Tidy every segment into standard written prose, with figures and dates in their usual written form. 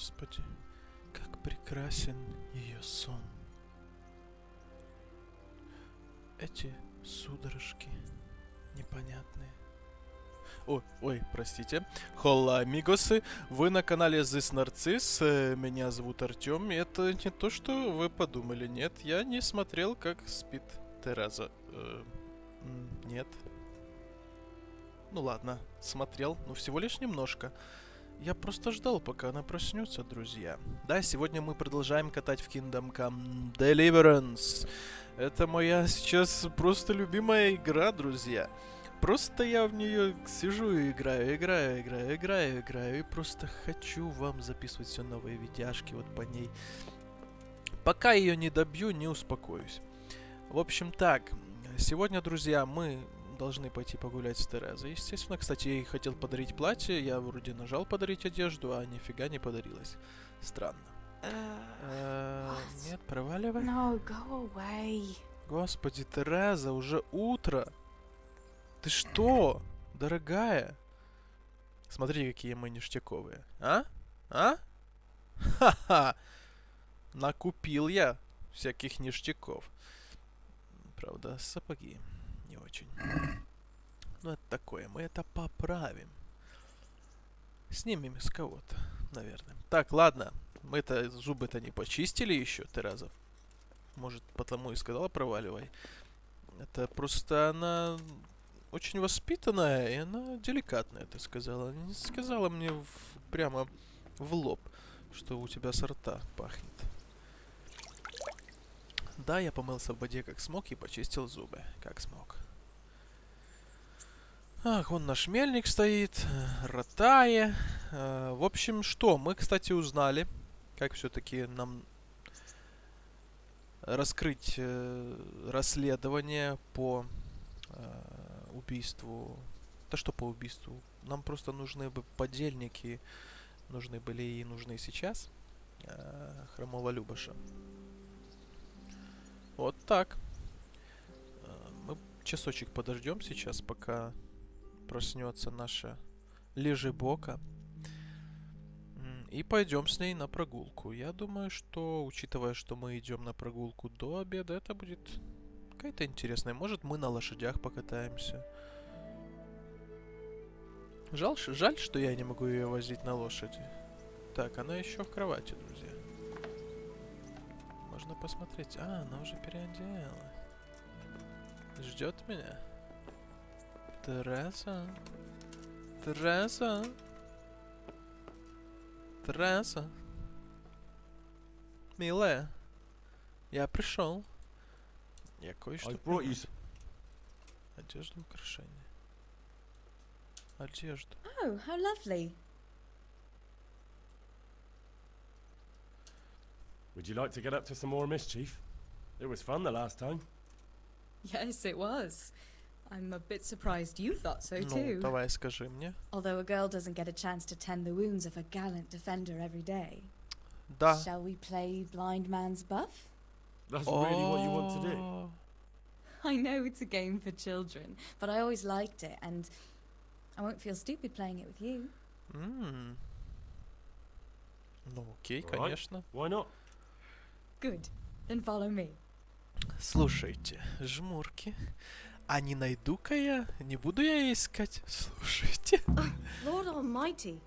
Господи, как прекрасен ее сон. Эти судорожки непонятные. Ой, простите. Холла, амигосы. Вы на канале ThisNarCiss. Меня зовут Артем. И это не то, что вы подумали. Нет, я не смотрел, как спит Тереза. Нет. Ну ладно, смотрел, но всего лишь немножко. Я просто ждал, пока она проснется, друзья. Да, сегодня мы продолжаем катать в Kingdom Come Deliverance. Это моя сейчас просто любимая игра, друзья. Просто я в нее сижу и играю. И просто хочу вам записывать все новые видяшки вот по ней. Пока ее не добью, не успокоюсь. В общем так, сегодня, друзья, мы должны пойти погулять с Терезой. Естественно, кстати, я ей хотел подарить платье. Я вроде нажал подарить одежду, а нифига не подарилось. Странно. Нет, проваливай. No, go away. Господи, Тереза, уже утро. Ты что, дорогая? Смотри, какие мы ништяковые. А? Ха-ха! Накупил я всяких ништяков. Правда, сапоги не очень. Ну, это такое. Мы это поправим. Снимем с кого-то, наверное. Так, ладно. Мы-то зубы-то не почистили еще, Тереза. Может, потому и сказала проваливай. Это просто она очень воспитанная, и она деликатная, это сказала. Не сказала мне прямо в лоб, что у тебя со рта пахнет. Да, я помылся в воде как смог и почистил зубы, как смог. Ах, вон наш мельник стоит, ротае. В общем, что? Мы, кстати, узнали, как все-таки нам раскрыть расследование по убийству. Да что по убийству? Нам просто нужны бы подельники. Нужны были и нужны сейчас. Хромого Любаша. Вот так. Мы часочек подождем сейчас, пока проснется наша лежебока. И пойдем с ней на прогулку. Я думаю, что, учитывая, что мы идем на прогулку до обеда, это будет какая-то интересная. Может, мы на лошадях покатаемся. Жаль, что я не могу ее возить на лошади. Так, она еще в кровати, друзья. Можно посмотреть. А, она уже переоделась. Ждет меня. Тереза. Тереза. Тереза. Милая. Я пришел. Я кое-что принес. Одежда, украшения. Одежда. Oh, how lovely. Would you like to get up to some more mischief? It was fun the last time. Yes, it was. I'm a bit surprised you thought so Ну, too. давай скажи мне. Although a girl doesn't get a chance to tend the wounds of a gallant defender every day. Да. Shall we play blind man's buff? That's really what you want to do. I know it's a game for children, but I always liked it, and I won't feel stupid playing it with you. Ну, окей, Alright. конечно. Why not? Good. Then follow me. Слушайте, жмурки. А не найду-ка я? Не буду я искать. Слушайте. Lord Almighty.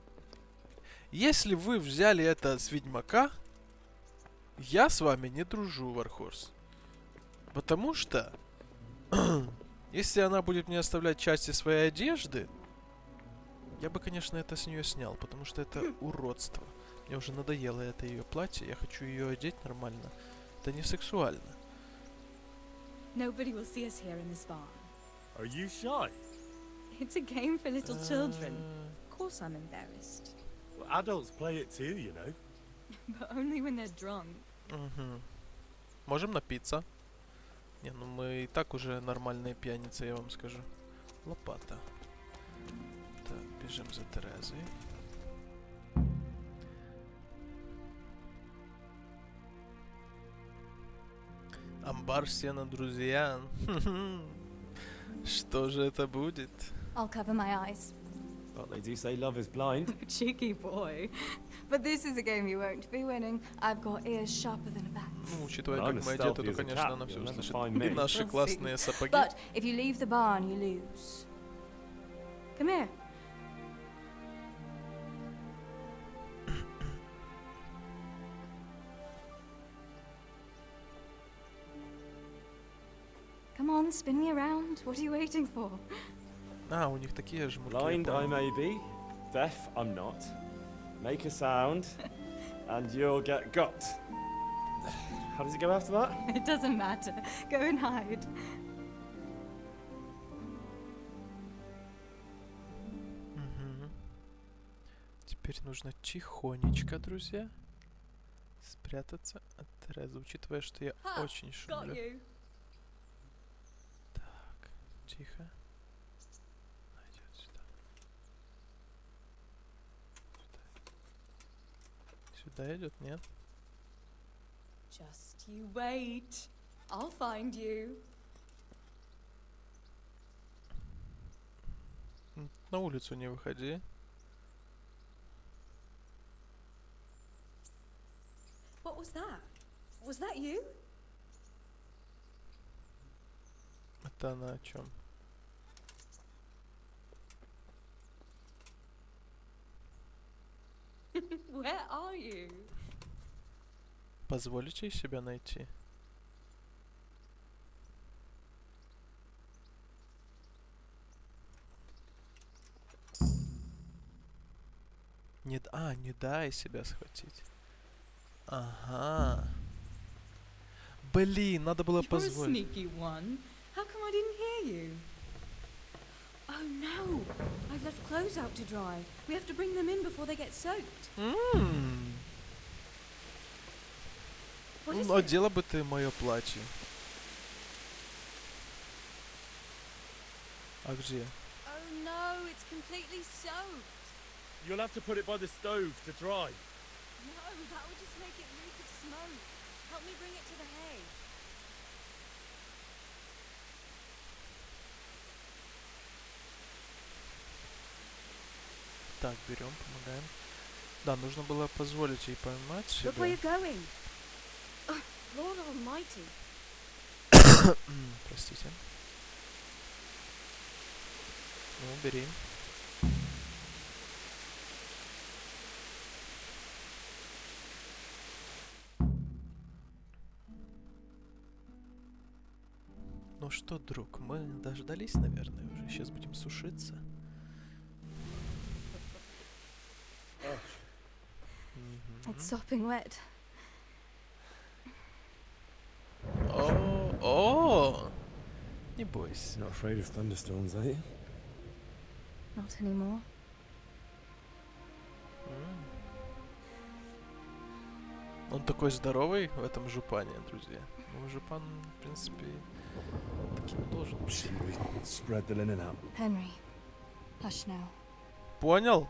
Если вы взяли это с Ведьмака, я с вами не дружу, Вархорс. Потому что, если она будет мне оставлять части своей одежды, я бы, конечно, это с нее снял, потому что это уродство. Мне уже надоело это ее платье, я хочу ее одеть нормально. Это не сексуально. Nobody will see us here in this barn. Are you shy? It's a game for little children. Of course I'm embarrassed. Well, adults play it too, you know. But only when they're drunk. Угу. Можем напиться. Не, ну мы и так уже нормальные пьяницы, я вам скажу. Лопата. Так, бежим за Терезой. Амбар сена, друзья. Что же это будет? I'll cover my eyes. But they do say love is blind. Cheeky boy. But this is a game you won't be winning. I've got ears sharper than a bat. Ну, учитывая, I'm как мы as одеты, stealthy то, as a конечно, cat. она все You'll never услышит. find И me. наши We'll классные see. сапоги. But if you leave the barn, you lose. Come here. Come on, spin me around. What are you waiting for? А, у них такие же мурки. Blind I may be, deaf I'm not. Make a sound, and you'll get got. How does it go after that? It doesn't matter. Go and hide. Мгм. Теперь нужно тихонечко, друзья, спрятаться от Терезы, учитывая, что я Ha! очень Got шумлю. you. Так, тихо. Идет сюда. Сюда идет, нет? Just you wait. I'll find you. На улицу не выходи. What was that? Was that you? Это она о чем? Where are you? Позволите себя найти? Не дай себя схватить. Ага. Блин, надо было You're a позволить. sneaky one. How come I didn't hear you? Oh no! I've left clothes out to dry. We have to bring them in before they get soaked. What is Ну, it? одела бы ты мое платье. А где? Oh no, it's completely soaked. You'll have to put it by the stove to dry. No, that would just make it reek of smoke. Help me bring it to the hay. Так, берем, помогаем. Да, нужно было позволить ей поймать себя. Look where you're going. Oh, Lord Almighty. Простите. Ну, бери. Ну что, друг, мы дождались, наверное, уже. Сейчас будем сушиться. It's sopping wet. О, не бойся. Not afraid of thunderstorms, are you? Not anymore. Он такой здоровый в этом жупане, друзья. Ну, жупан, в принципе, таким и должен быть. Shouldn't we spread the linen out? Henry, hush now. Понял?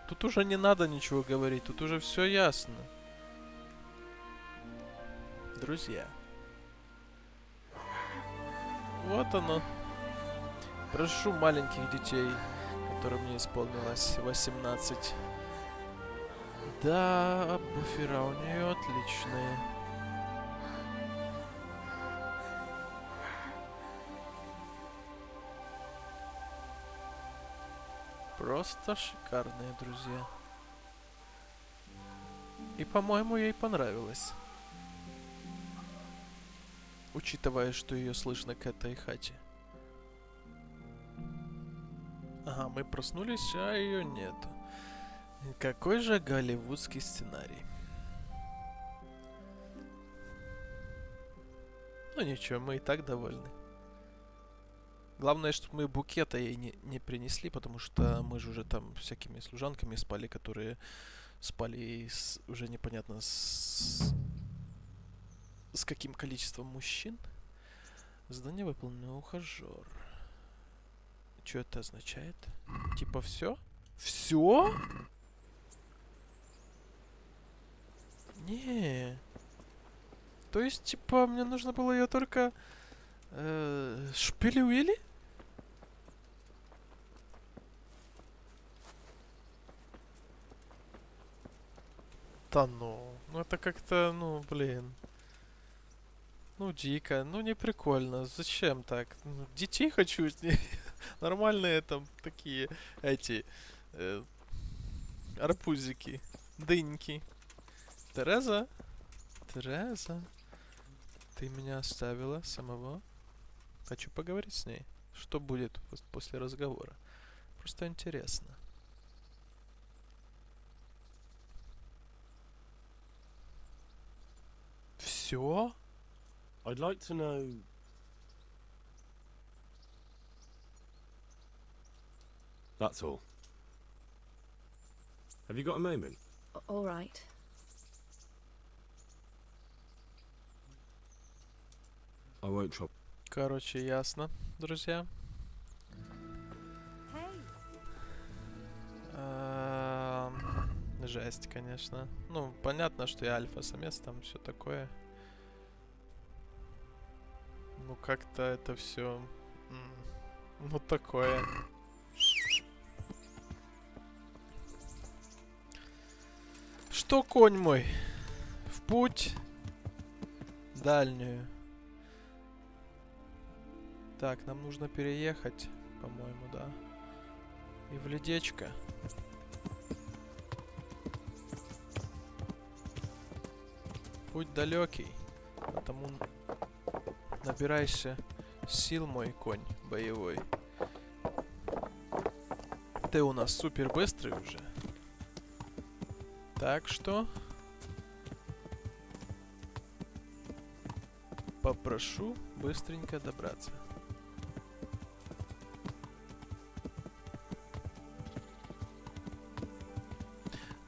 Тут уже не надо ничего говорить, тут уже все ясно. Друзья. Вот оно. Прошу маленьких детей, которым не исполнилось 18. Да, буфера у нее отличные. Просто шикарные, друзья. И, по-моему, ей понравилось. Учитывая, что ее слышно к этой хате. Ага, мы проснулись, а ее нету. Какой же голливудский сценарий. Ну ничего, мы и так довольны. Главное, чтобы мы букета ей не принесли, потому что мы же уже там всякими служанками спали, которые спали уже непонятно с каким количеством мужчин. Задание выполнено, ухажер. Что это означает? Типа все? Все? Не. То есть, типа, мне нужно было ее только шпили-уили? Да ну это как-то, ну, блин. Ну, дико, ну, не прикольно. Зачем так? Ну, детей хочу. Нормальные там такие, эти, арбузики, дыньки. Тереза? Тереза? Ты меня оставила самого? Хочу поговорить с ней. Что будет после разговора? Просто интересно. Все? I'd like to know. That's all. Have you got a moment? All right. I won't trouble. Короче, ясно, друзья. Жесть, конечно. Ну, понятно, что я альфа-самец, там все такое. Ну, как-то это все... Ну, такое. Что, конь мой? В путь дальнюю. Так, нам нужно переехать, по-моему, да. И в ледечко. Путь далекий, потому набирайся сил, мой конь боевой. Ты у нас супер быстрый уже. Так что попрошу быстренько добраться.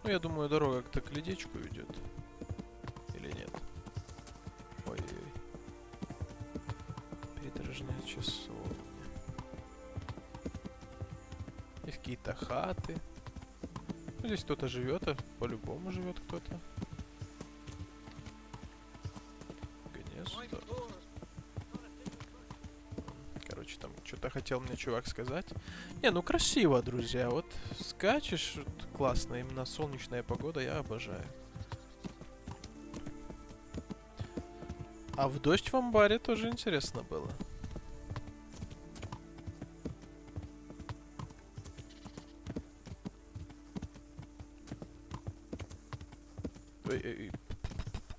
Ну, я думаю, дорога как-то к ледечку ведет. Или нет? Ой-ой-ой. Придорожная часовня. Есть какие-то хаты. Ну, здесь кто-то живет, а по-любому живет кто-то. Гнездо. Короче, там что-то хотел мне чувак сказать. Не, ну красиво, друзья. Вот скачешь, вот, классно. Именно солнечная погода, я обожаю. А в дождь в амбаре тоже интересно было. Ой-ой-ой.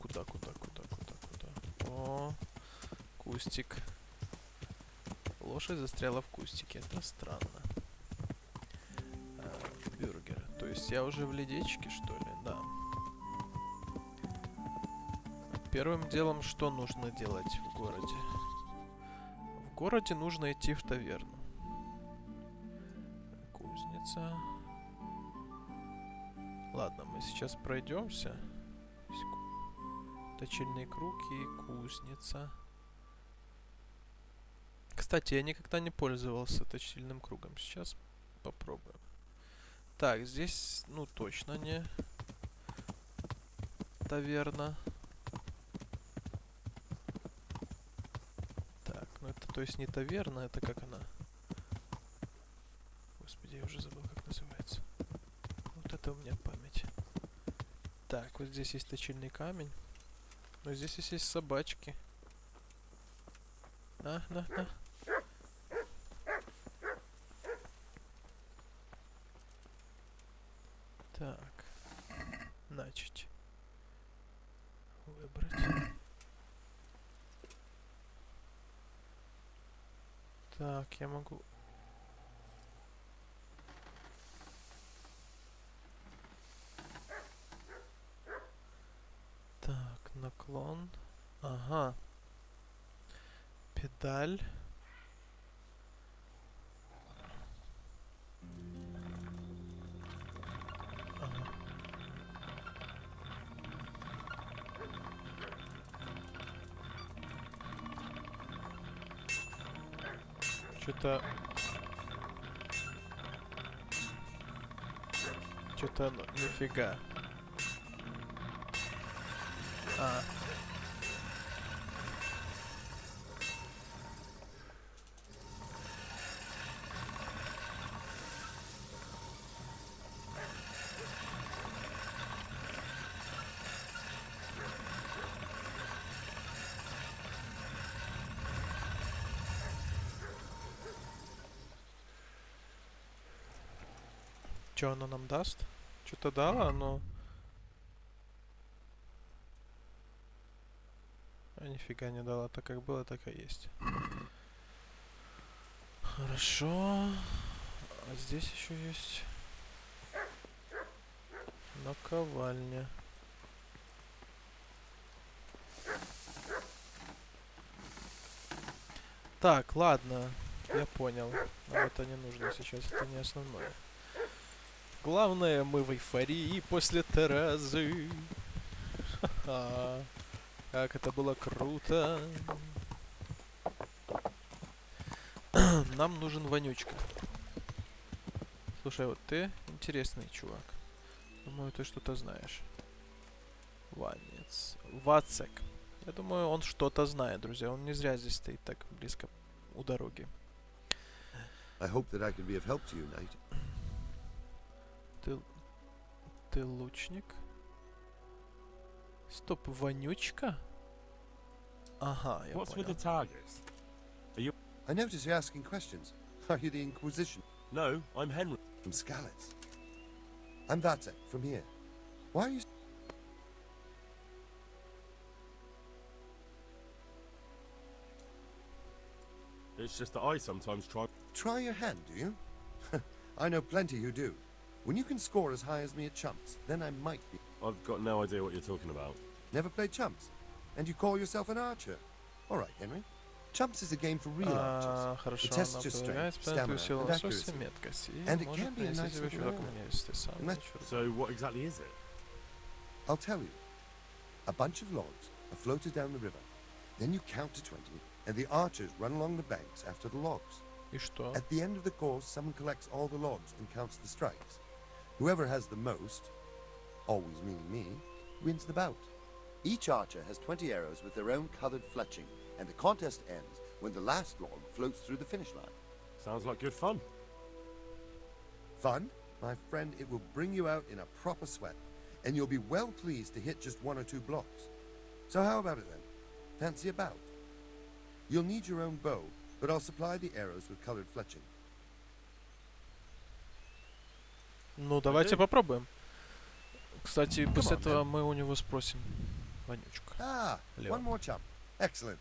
Куда? О, кустик. Лошадь застряла в кустике. Это странно. Бюргер. То есть я уже в ледечке, что ли? Да. Первым делом что нужно делать в городе? В городе нужно идти в таверну. Кузница. Ладно, мы сейчас пройдемся. Точильный круг и кузница. Кстати, я никогда не пользовался точильным кругом. Сейчас попробуем. Так, здесь, ну, точно не таверна. Так, ну это, то есть не таверна, это как она? Господи, я уже забыл, как называется. Вот это у меня память. Так, вот здесь есть точильный камень. Но здесь есть собачки. На. Так. Начать. Выбрать. Так, я могу... Так, наклон. Ага. Педаль. Ага. Что-то... Что-то нифига. А. Что оно нам даст? Что-то дало, но... А нифига не дала. Так как было, так и есть. Хорошо. А здесь еще есть... наковальня. Так, ладно. Я понял. Нам это не нужно сейчас. Это не основное. Главное, мы в эйфории после Терезы. Ха-ха. Как это было круто. Нам нужен вонючка. Слушай, вот ты интересный чувак. Думаю, ты что-то знаешь. Ванец. Вацек. Я думаю, он что-то знает, друзья. Он не зря здесь стоит так близко у дороги. I hope that I can be of help to you, Knight. Ты лучник? Стоп, вонючка? Ага, я What's with the понял. targets? I notice you're asking questions. Are you the Inquisition No, I'm Henry. from Scalets? I'm Vatsek from here. Why are you... It's just that I sometimes try. Try your hand, do you? I know plenty who do. When you can score as high as me at chumps, then I might be... I've got no idea what you're talking about. Never played chumps? And you call yourself an archer? All right, Henry. Chumps is a game for real archers. Хорошо, tests она your проверяет strength, специальную stamina, силу and лосося, accuracy. меткость. И And it может can be a принести nice тебе little чудаком reward. если сам Unless- ничего. So what exactly is it? I'll tell you. A bunch of logs are floated down the river. Then you count to 20, and the archers run along the banks after the logs. И что? At the end of the course, someone collects all the logs and counts the strikes. Whoever has the most, always meaning me, wins the bout. Each archer has 20 arrows with their own coloured fletching, and the contest ends when the last log floats through the finish line. Sounds like good fun. Fun? My friend, it will bring you out in a proper sweat, and you'll be well pleased to hit just 1 or 2 blocks. So how about it then? Fancy a bout? You'll need your own bow, but I'll supply the arrows with coloured fletching. Ну, давайте попробуем. Кстати, после on, этого man. мы у него спросим вонючку. Ah, Leo. one more chump. Excellent.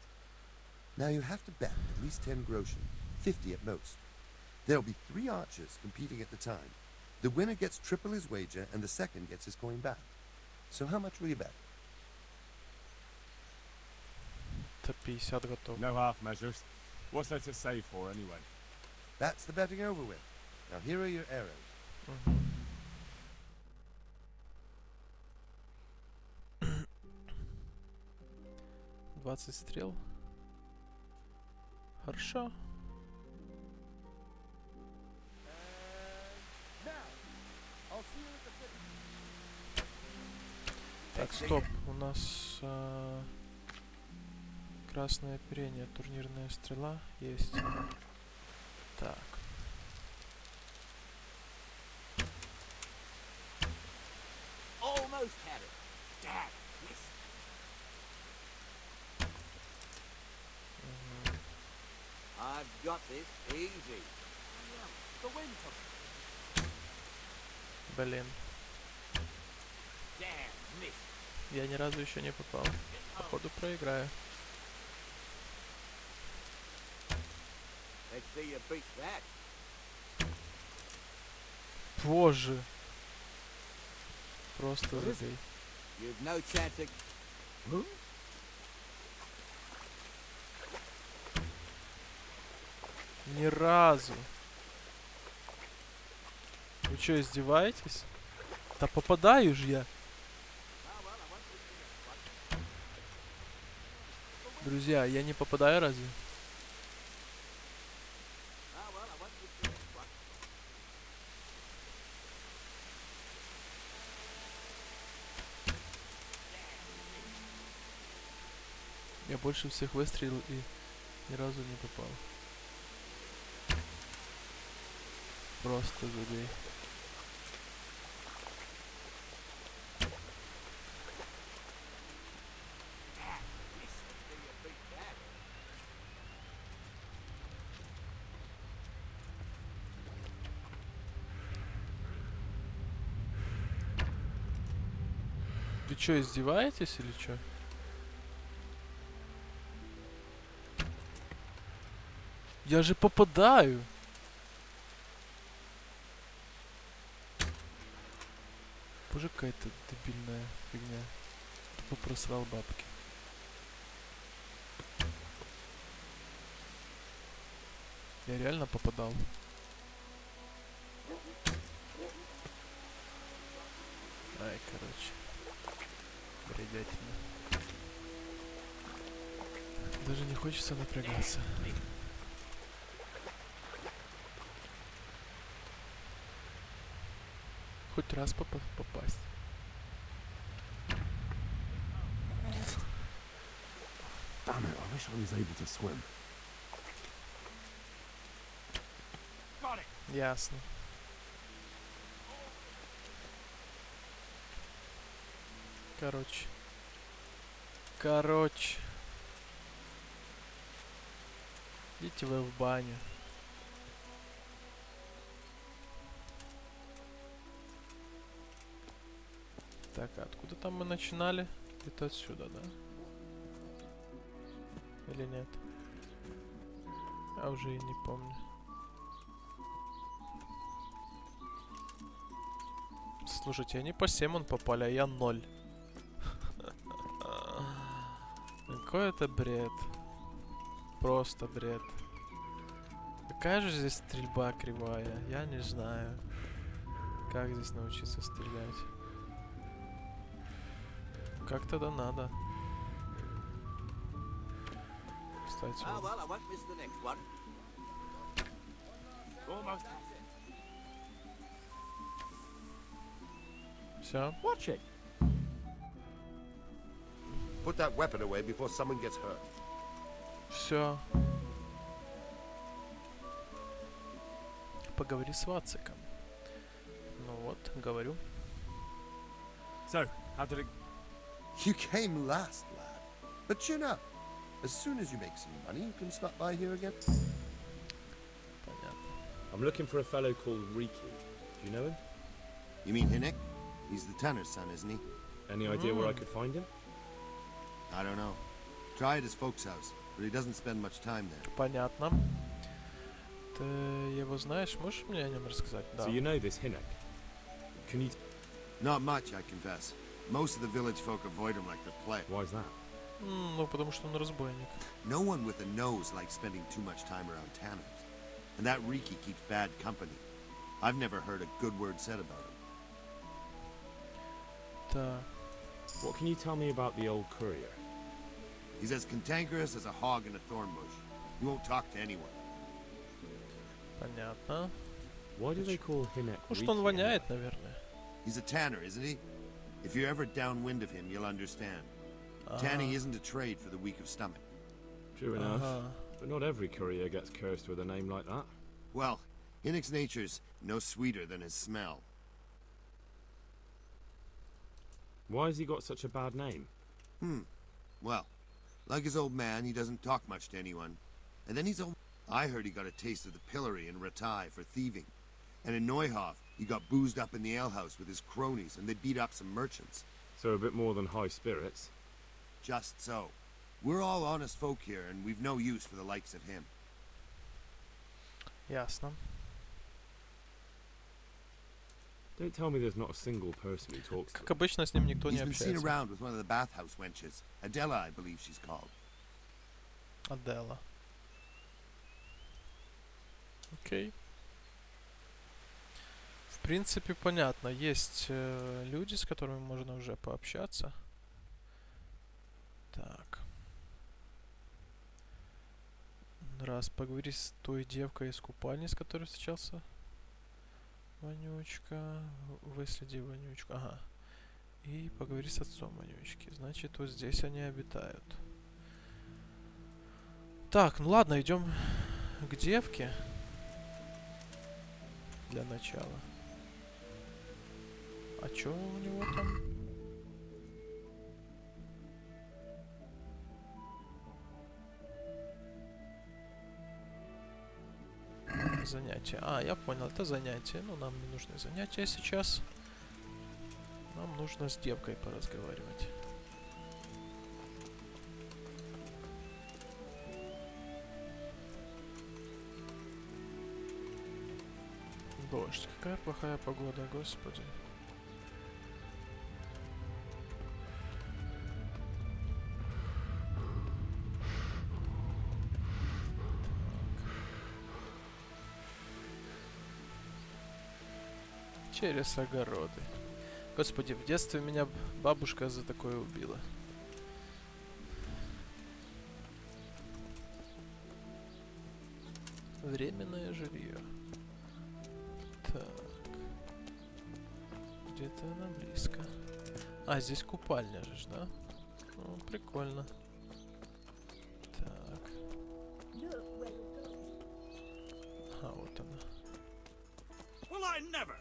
Now you have to bet at least 10 groschen, 50 at most. There'll be 3 archers competing at the time. The winner gets triple his wager, and the second gets his coin back. So how much will you bet? Это 50 готов. No half measures. What's there to save for anyway? That's the betting over with. Now here are your arrows. Мгм. «20 стрел. Хорошо. Так, стоп. У нас красное оперение, турнирная стрела есть. Так. Almost had it. Dad, missed. Мгм. I've got this easy. The wind took it. Блин. Damn, missed. Я ни разу еще не попал. Походу проиграю. Let's see you beat that. Боже. Просто забей. You've no chance of... Ни разу. Вы что, издеваетесь? Да попадаю же я. Друзья, я не попадаю разве? Я больше всех выстрелил и ни разу не попал. Просто забей. чё, издеваетесь или чё? Я же попадаю. Боже, какая-то дебильная фигня. Тупо просрал бабки. Я реально попадал. Ай, короче. Бредятина. Даже не хочется напрягаться. Хоть раз попасть. Damn it, I wish I was able to swim. Ясно. Короче. Идите вы в баню. Так, а откуда там мы начинали? Это отсюда, да? Или нет? Я уже и не помню. Слушайте, они по 7 он попали, а я 0. Какой это бред. Просто бред. Какая же здесь стрельба кривая? Я не знаю. Как здесь научиться стрелять? Как тогда надо? Кстати, Ah, well, I won't miss the next one. Almost. все. Watch it. Put that weapon away before someone gets hurt. Все. Поговори с Вациком. Ну вот, говорю. So, how did it... You came last, lad. But chin up. As soon as you make some money, you can stop by here again. Понятно. I'm looking for a fellow called Riki. Do you know him? You mean Hinnick? He's the tanner's son, isn't he? Any idea where I could find him? I don't know. Try at his folks' house, but he doesn't spend much time there. Понятно. Ты его знаешь? Можешь мне о нем рассказать? Да. So you know this Hinnick? Can you... Not much, I confess. Most of the village folk avoid him like the plague. Why is that? Ну, потому что он разбойник. No one with a nose likes spending too much time around tanners. And that Riki keeps bad company. I've never heard a good word said about him. Так. What can you tell me about the old courier? He's as cantankerous as a hog in a thorn bush. He won't talk to anyone. Понятно. Why do they call Hinnick Может, он Riki? воняет, наверное. He's a tanner, isn't he? If you're ever downwind of him, you'll understand. Tanning isn't a trade for the weak of stomach. True enough. Ага. But not every courier gets cursed with a name like that. Well, Hinnick's nature's no sweeter than his smell. Why has he got such a bad name? Well, like his old man, he doesn't talk much to anyone. And then he's old. I heard he got a taste of the pillory in Ratai for thieving. And in Neuhof, he got boozed up in the alehouse with his cronies, and they beat up some merchants. So a bit more than high spirits. Just so. We're all honest folk here, and we've no use for the likes of him. Ясно. Don't tell me there's not a single person who talks to Как him. обычно, с ним никто не He's been seen общается. around with one of the bathhouse wenches. Adela, I believe she's called. Адела. Окей. В принципе, понятно. Есть люди, с которыми можно уже пообщаться. Так. Раз, поговори с той девкой из купальни, с которой встречался. Вонючка. Выследи вонючку. Ага. И поговори с отцом вонючки. Значит, вот здесь они обитают. Так, ну ладно, идем к девке. Для начала. А чё у него там? Занятия. А, я понял, это занятие. Ну, нам не нужны занятия сейчас. Нам нужно с девкой поразговаривать. Дождь. Какая плохая погода, господи. Через огороды. Господи, в детстве меня бабушка за такое убила. Временное жилье. Так. Где-то она близко. А, здесь купальня же, да? Ну, прикольно. Так. А, вот она. Well, I never.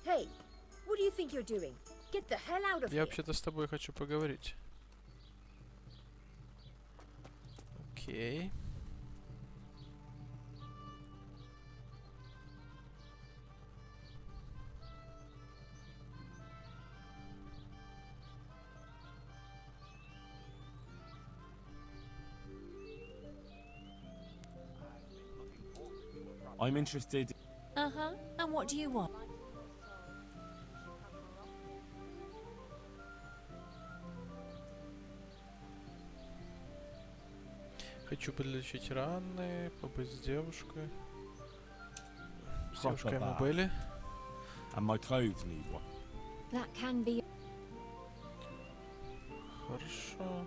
Hey, what do you think you're doing? Get the hell out of Я here. вообще-то с тобой хочу поговорить. Окей. I'm interested. Uh-huh. And what do you want? Хочу подлечить раны, побыть с девушкой. С девушкой мы были. And my clothes need one. That can be. Хорошо,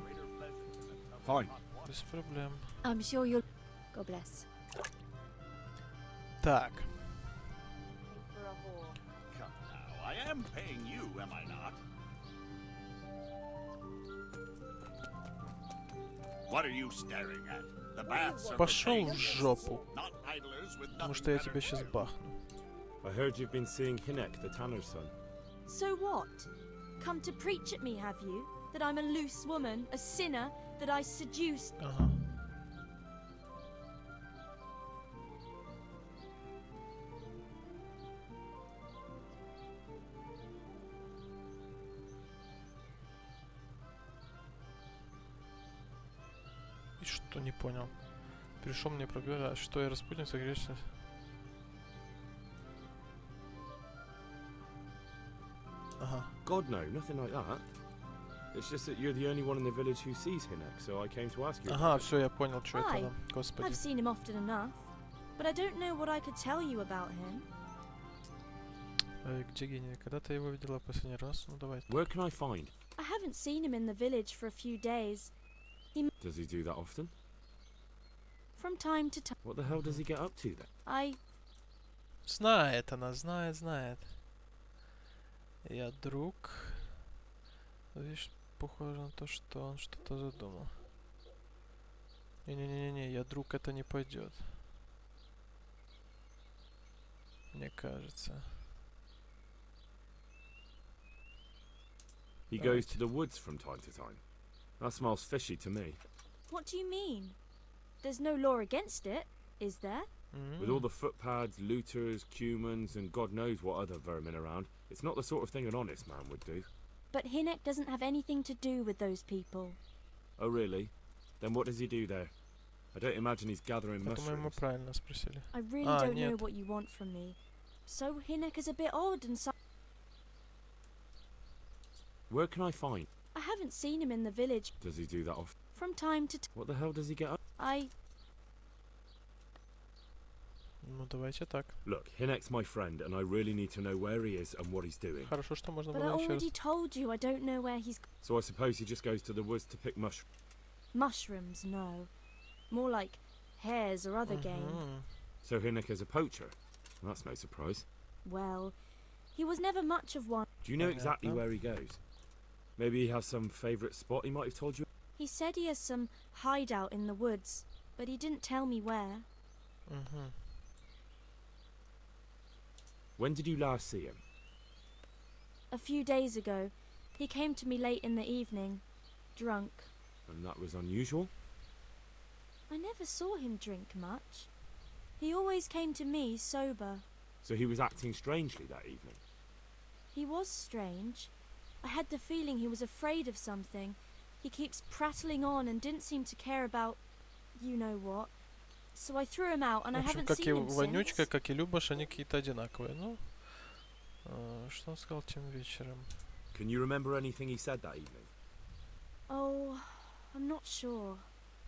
Fine. без проблем. I'm sure you'll. God bless. Так, Come now, I am paying you, am I not? What are you staring at? The baths are for пошел в paying жопу, guests, not idlers with потому nothing что я better тебя to сейчас do. бахну. I heard you've been seeing Hinek, the tanner's son. So what? Come to preach at me, have you? That I'm a loose woman, a sinner, that I seduced. Ага. И что, не понял? Пришел мне проговорить, что я распутница, грешница. Ага. God, no, nothing like that. It's just that you're the only one in the village who sees Hinek, so I came to ask you. Ага, все, я понял, что это Hi. там. Господи. I've seen him often enough, but I don't know what I could tell you about him. Где гений? Когда ты его видела последний раз? Ну давай. Where can I find? I haven't seen him in the village for a few days. Does he do that often? From time to time, What the hell does he get up to then? I Знает она, знает. Я друг. Видишь, похоже на то, что он что-то задумал. Не-не-не-не, я друг, это не пойдет. Мне кажется. He goes to the woods from time to time. That smells fishy to me. What do you mean? There's no law against it, is there? With all the footpads, looters, cumans, and God knows what other vermin around, it's not the sort of thing an honest man would do. But Hinek doesn't have anything to do with those people. Oh, really? Then what does he do there? I don't imagine he's gathering Я думаю, мы mushrooms. правильно спросили. I really Ah, don't know нет. what you want from me. So Hinek is a bit odd and so Where can I find? I haven't seen him in the village Does he do that often? from time to time. What the hell does he get up? Ну давайте так. Look, Hinek's my friend, and I really need to know where he is and what he's doing. Хорошо, что можно But I было еще раз. already told you I don't know where he's So I suppose he just goes to the woods to pick mushrooms. mushrooms, no. More like hares or other game. Мгм. So Hinek is a poacher. Well, that's no surprise. Well, he was never much of one. Do you know exactly Понятно. where he goes? Maybe he has some favourite spot he might have told you? He said he has some hideout in the woods, but he didn't tell me where. Мгм. When did you last see him? A few days ago, he came to me late in the evening, drunk. And that was unusual? I never saw him drink much. He always came to me sober. So he was acting strangely that evening? He was strange. I had the feeling he was afraid of something. He keeps prattling on and didn't seem to care about you know what. So I threw him out and В I общем, haven't как и seen him Вонючка, since. как и Любаш, они какие-то одинаковые. Ну, что он сказал тем вечером? Can you remember anything he said that evening? Oh, I'm not sure.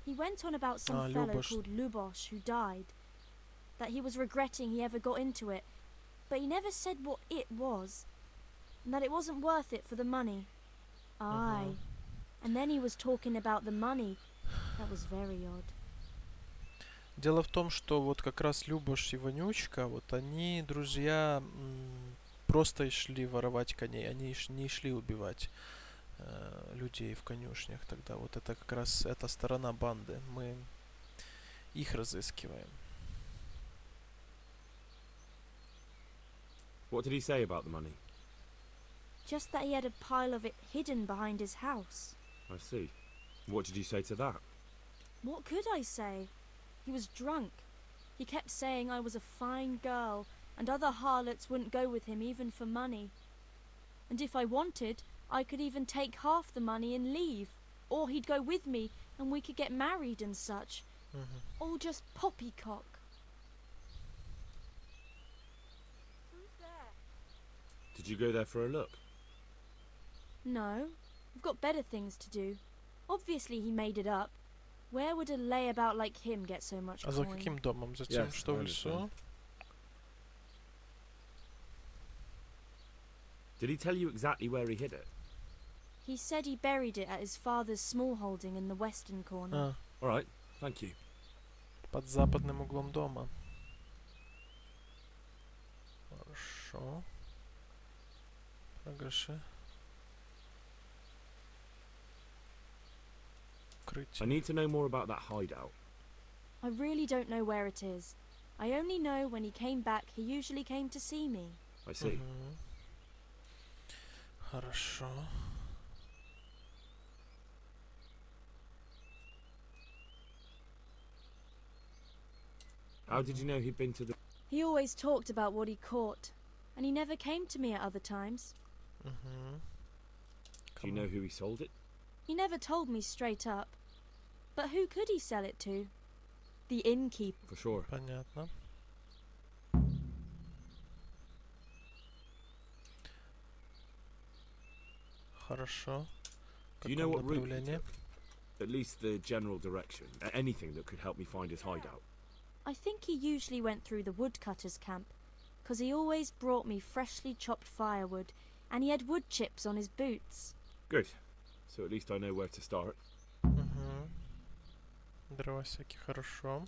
He went on about some fellow Lubosh. called Lubosh who died. That he was regretting he ever got into it. But he never said what it was. And that it wasn't worth it for the money. Aye. And then he was talking about the money. That was very odd. Дело в том, что вот как раз Любаш и Вонючка, вот они, друзья, просто и шли воровать коней. Они не шли убивать людей в конюшнях тогда. Вот это как раз эта сторона банды. Мы их разыскиваем. What did he say about the money? Just that he had a pile of it hidden behind his house. I see. What did you say to that? What could I say? He was drunk. He kept saying I was a fine girl and other harlots wouldn't go with him even for money. And if I wanted, I could even take half the money and leave. Or he'd go with me and we could get married and such. All just poppycock. Who's there? Did you go there for a look? No, I've got better things to do. Obviously he made it up. Where would a layabout like him get so much А за coin? каким домом? За тем, Yes, что I в лесу? understand. Did he tell you exactly where he hid it? He said he buried it at his father's small holding in the western corner. А, All right, thank you. под западным углом дома. Хорошо. Прогрессы. I need to know more about that hideout. I really don't know where it is. I only know when he came back, he usually came to see me. I see. Хорошо. How did you know he'd been to the... He always talked about what he caught, and he never came to me at other times. Do you know who he sold it? He never told me straight up. But who could he sell it to? The innkeeper. For sure. Понятно. Хорошо. Do you know what route he направлении? took? At least the general direction. Anything that could help me find his hideout. I think he usually went through the woodcutter's camp, 'cause he always brought me freshly chopped firewood, and he had wood chips on his boots. Good. So at least I know where to start. Дровосеки, хорошо.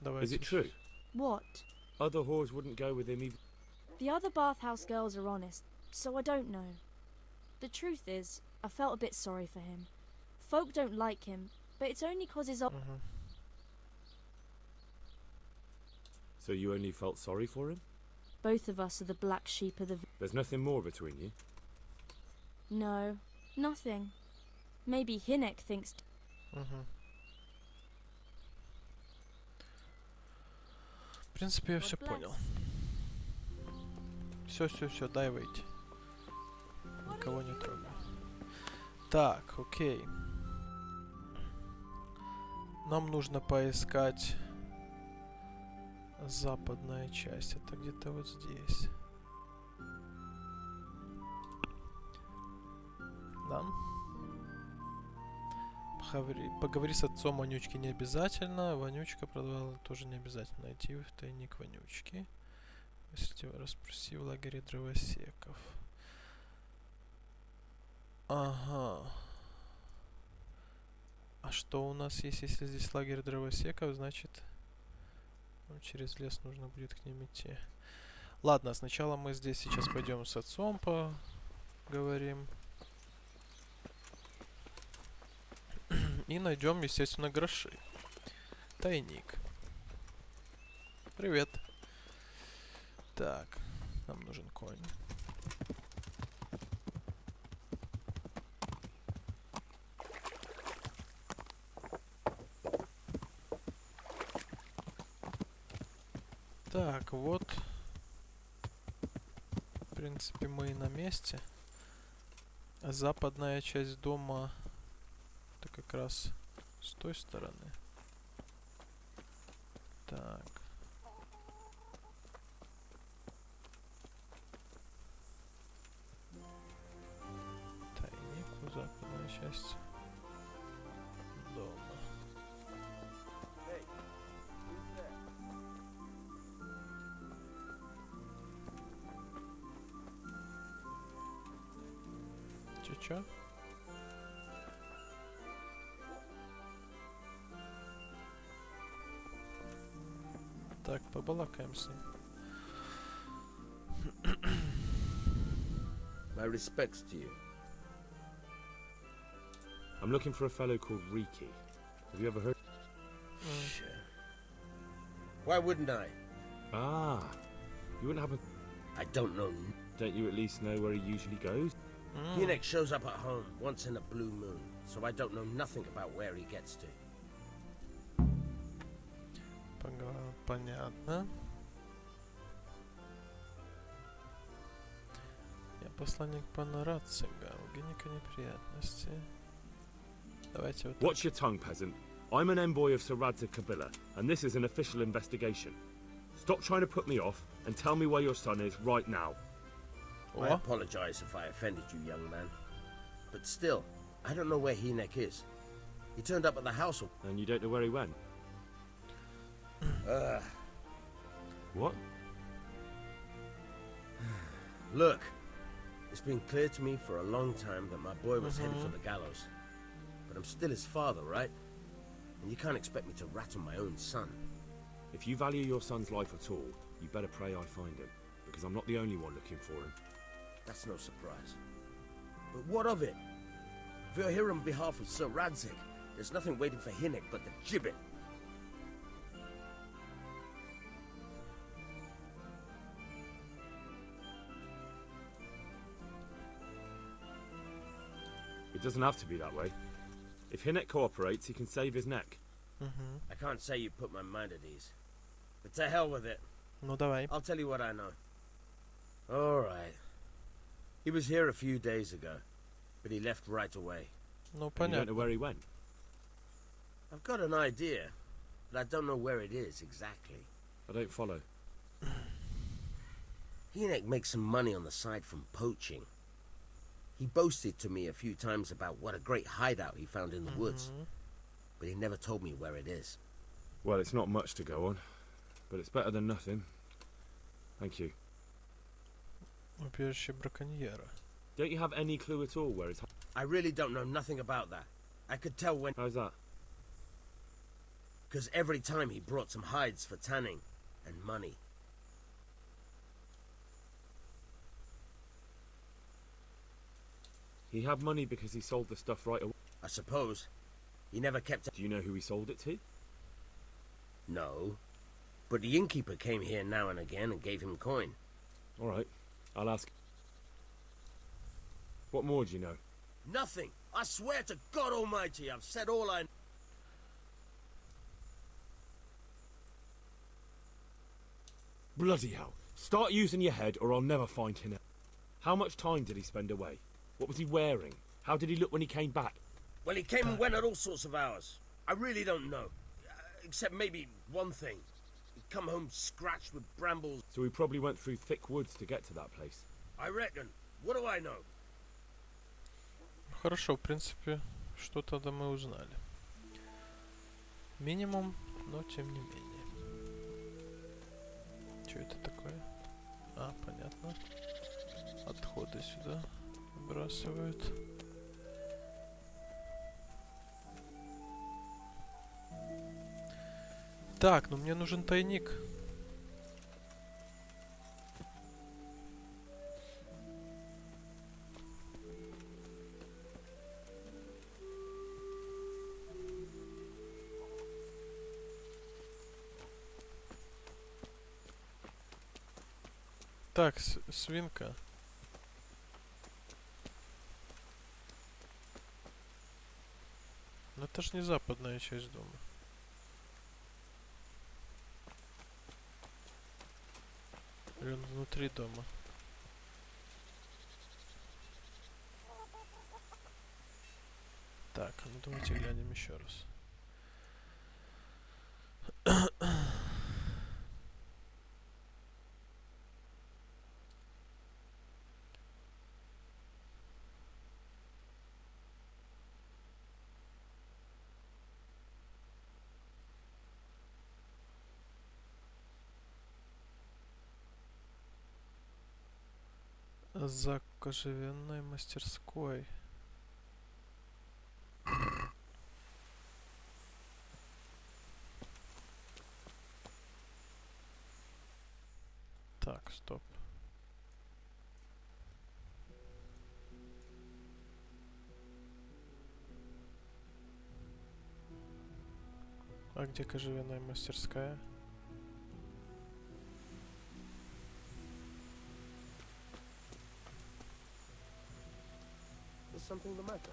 Is Давайте. it true? What? Other whores wouldn't go with him even... The other bathhouse girls are honest, so I don't know. The truth is, I felt a bit sorry for him. Folk don't like him, but it's only 'cause his... So you only felt sorry for him? Both of us are the black sheep of the... There's nothing more between you? No, nothing. Maybe Hinek thinks... В принципе, я все понял. Все, дай выйти. Никого не трогай. Так, окей. Нам нужно поискать западная часть. Это где-то вот здесь. Да. Поговори с отцом Вонючки не обязательно. Вонючка продавала тоже не обязательно. Найти в тайник Вонючки. Если расспроси в лагере дровосеков. Ага. А что у нас есть, если здесь лагерь дровосеков? Значит, через лес нужно будет к ним идти. Ладно, сначала мы здесь сейчас пойдем с отцом поговорим. И найдем, естественно, гроши. Тайник. Привет. Так, нам нужен конь. Так, вот принципе, мы и на месте. А западная часть дома это как раз с той стороны. Так. Тайник у западной части дома. Чё? Так, побалакаем с ним. My respects to you. I'm looking for a fellow called Riki. Have you ever heard? Sure. Why wouldn't I? Ah, you wouldn't have a... I don't know. Don't you at least know where he usually goes? Hinek shows up at home once in a blue moon, so I don't know nothing about where he gets to. Понятно. Я посланник пана Ратцига. У Геника неприятности. Давайте вот. Watch your tongue, peasant. I'm an envoy of Sir Radzig Kabila, and this is an official investigation. Stop trying to put me off and tell me where your son is right now. I apologize if I offended you, young man. But still, I don't know where Hinek is. He turned up at the house. And you don't know where he went? What? Look, it's been clear to me for a long time that my boy was headed for the gallows. But I'm still his father, right? And you can't expect me to rat on my own son. If you value your son's life at all, you better pray I find him, because I'm not the only one looking for him. That's no surprise. But what of it? If you're here on behalf of Sir Radzig, there's nothing waiting for Hinek but the gibbet. It doesn't have to be that way. If Hinek cooperates, he can save his neck. I can't say you put my mind at ease. But to hell with it. Ну давай. I'll tell you what I know. All right. He was here a few days ago, but he left right away. Ну And you don't know понятно. where he went. I've got an idea, but I don't know where it is exactly. I don't follow. Hinek makes some money on the side from poaching. He boasted to me a few times about what a great hideout he found in the woods, but he never told me where it is. Well, it's not much to go on, but it's better than nothing. Thank you. Убежище браконьера. Don't you have any clue at all where it's... I really don't know nothing about that. I could tell when... How's that? Because every time he brought some hides for tanning and money. He had money because he sold the stuff right away. I suppose. He never kept... Do you know who he sold it to? No. But the innkeeper came here now and again and gave him coin. All right, I'll ask. What more do you know? Nothing. I swear to God Almighty, I've said all I... Bloody hell. Start using your head or I'll never find him. How much time did he spend away? What was he wearing? How did he look when he came back? Well, he came and went at all sorts of hours. I really don't know. Except maybe one thing. He'd come home scratched with brambles. So he probably went through thick woods to get to that place. I reckon. What do I know? Хорошо, в принципе, что-то да мы узнали. Минимум, но тем не менее. Что это такое? А, понятно. Отходы сюда выбрасывают. Так, ну мне нужен тайник. Так, свинка. Но это ж не западная часть дома. Или он внутри дома? Так, ну давайте глянем еще раз. За кожевенной мастерской. Так, стоп. А где кожевенная мастерская? Is something the matter?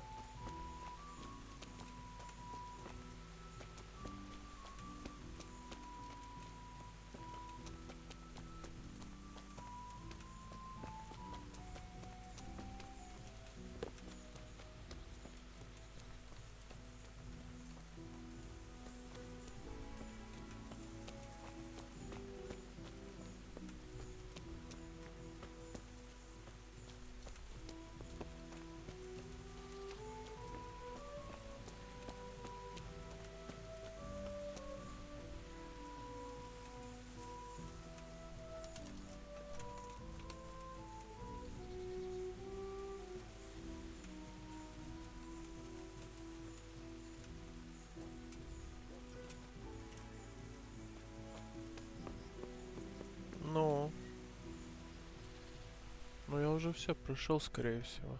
Ну я уже все прошел, скорее всего.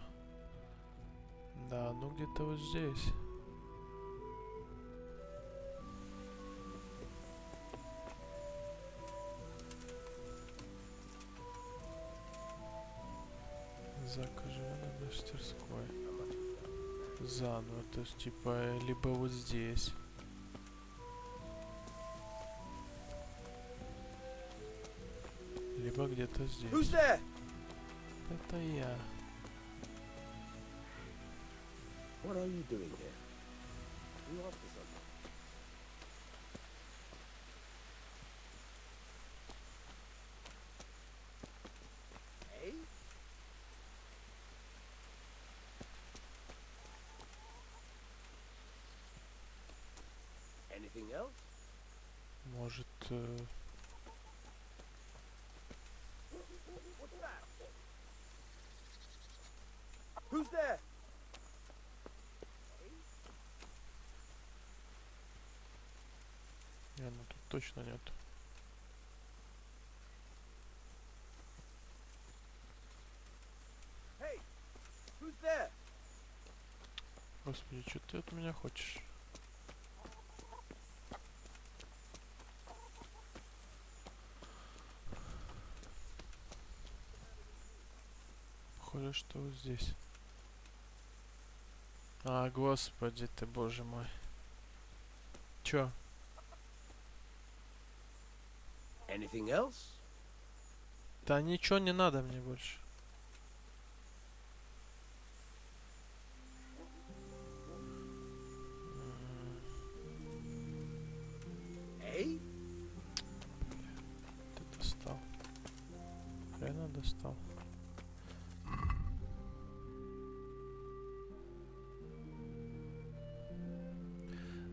Да, ну где-то вот здесь. За кожевенной мастерской. Заново, то есть типа либо вот здесь. Либо где-то здесь. Who's there? Это я. What are you doing here? You after something? Hey? Anything else? Может, What's that? Who's there? не, ну тут точно нет. Hey, who's there? Господи, что ты от меня хочешь? Похоже, что вот здесь. А, господи ты, боже мой. Чё? Anything else? Да ничего не надо мне больше. Hey? Ты достал. Реально достал.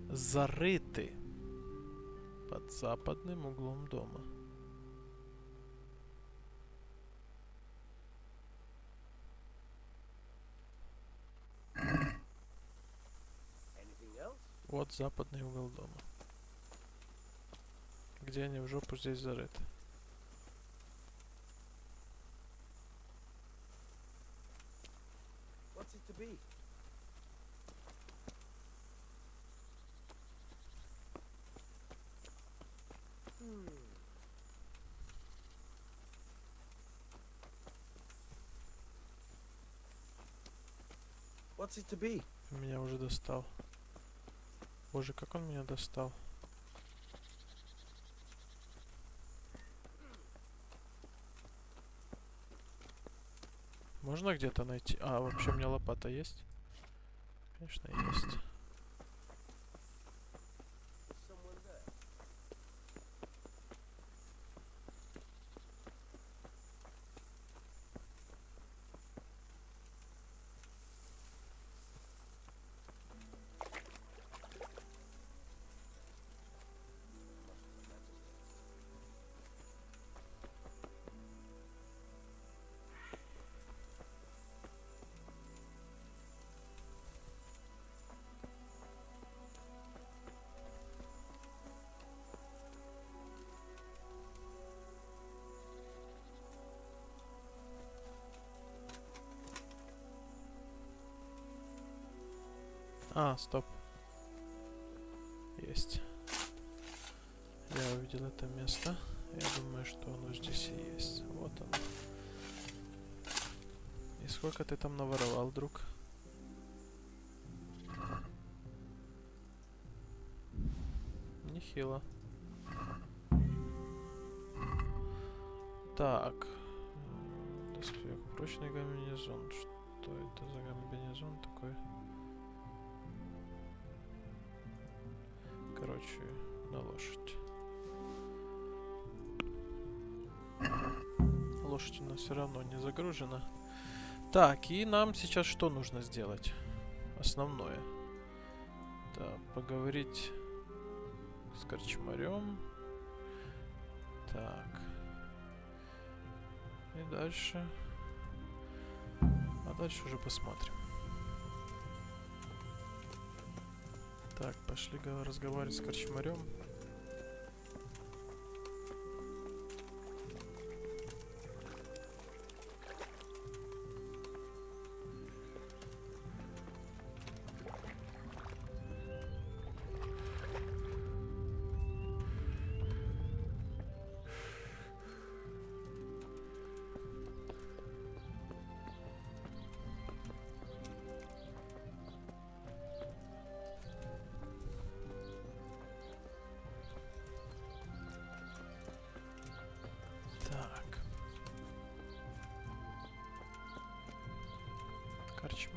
Зарыты под западным углом дома. Anything else? Вот западный угол дома. Где они в жопу здесь зарыты. What's it to be? What's it to be? Меня уже достал. Боже, как он меня достал. Можно где-то найти? А, вообще у меня лопата есть? Конечно, есть. А, стоп. Есть. Я увидел это место. Я думаю, что оно здесь и есть. Вот оно. И сколько ты там наворовал, друг? Нехило. Так. Доспех. Прочный комбинезон. Что это за комбинезон такой? Короче, на лошадь. Лошадь у нас все равно не загружена. Так, и нам сейчас что нужно сделать? Основное. Так, поговорить с корчмарем. Так. И дальше. А дальше уже посмотрим. Так, пошли разговаривать с корчмарем.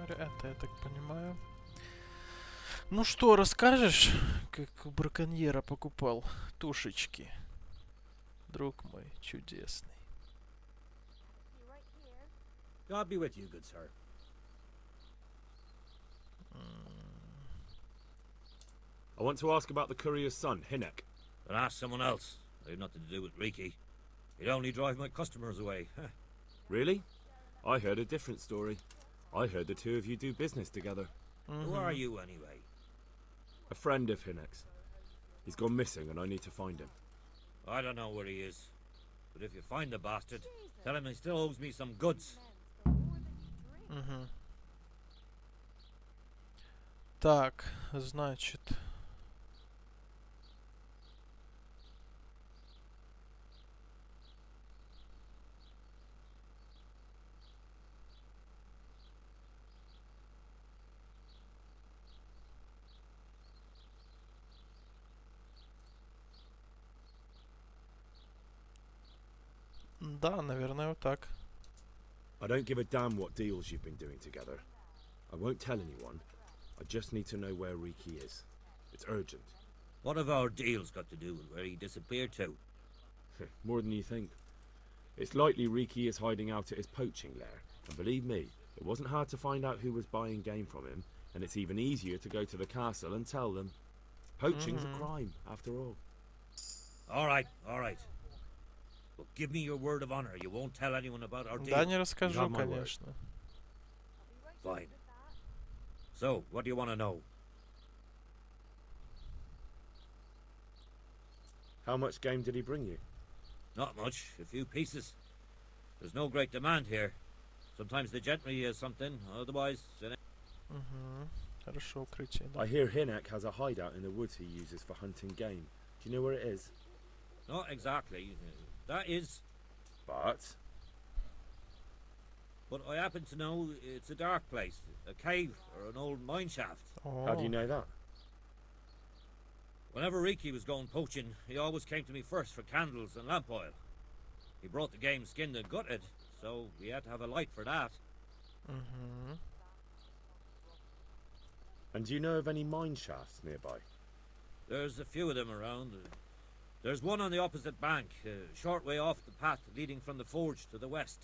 Это, я так понимаю. Ну что, расскажешь, как у браконьера покупал тушечки? Друг мой чудесный. God be with you, good sir. I want to ask about the courier's son, Hinek. But ask someone else. I have nothing to do with Riki. He'd only drive my customers away. Really? I heard a different story. I heard the two of you do business together. Who are you, anyway? A friend of Hinek's. He's gone missing and I need to find him. I don't know where he is. But if you find the bastard, tell him he still owes me some goods. Так, значит... Да, наверное, вот так. I don't give a damn what deals you've been doing together. I won't tell anyone. I just need to know where Riki is. It's urgent. What have our deals got to do with where he disappeared to? More than you think. It's likely Riki is hiding out at his poaching lair. And believe me, it wasn't hard to find out who was buying game from him. And it's even easier to go to the castle and tell them. Poaching's a crime, after all. All right, all right. But give me your word of honor. You won't tell anyone about our deal. Да, не расскажу, конечно. Fine. So, what do you want to know? How much game did he bring you? Not much. A few pieces. There's no great demand here. Sometimes the gentry has something, otherwise... Хорошо, укрытие, да. I hear Hinek has a hideout in the woods he uses for hunting game. Do you know where it is? Not exactly. That is... But I happen to know it's a dark place. A cave or an old mine shaft. Oh. how do you know that? Whenever Riki was going poaching, he always came to me first for candles and lamp oil. He brought the game skinned and gutted, so we had to have a light for that. And do you know of any mine shafts nearby? There's a few of them around. There's one on the opposite bank, a short way off the path leading from the forge to the west.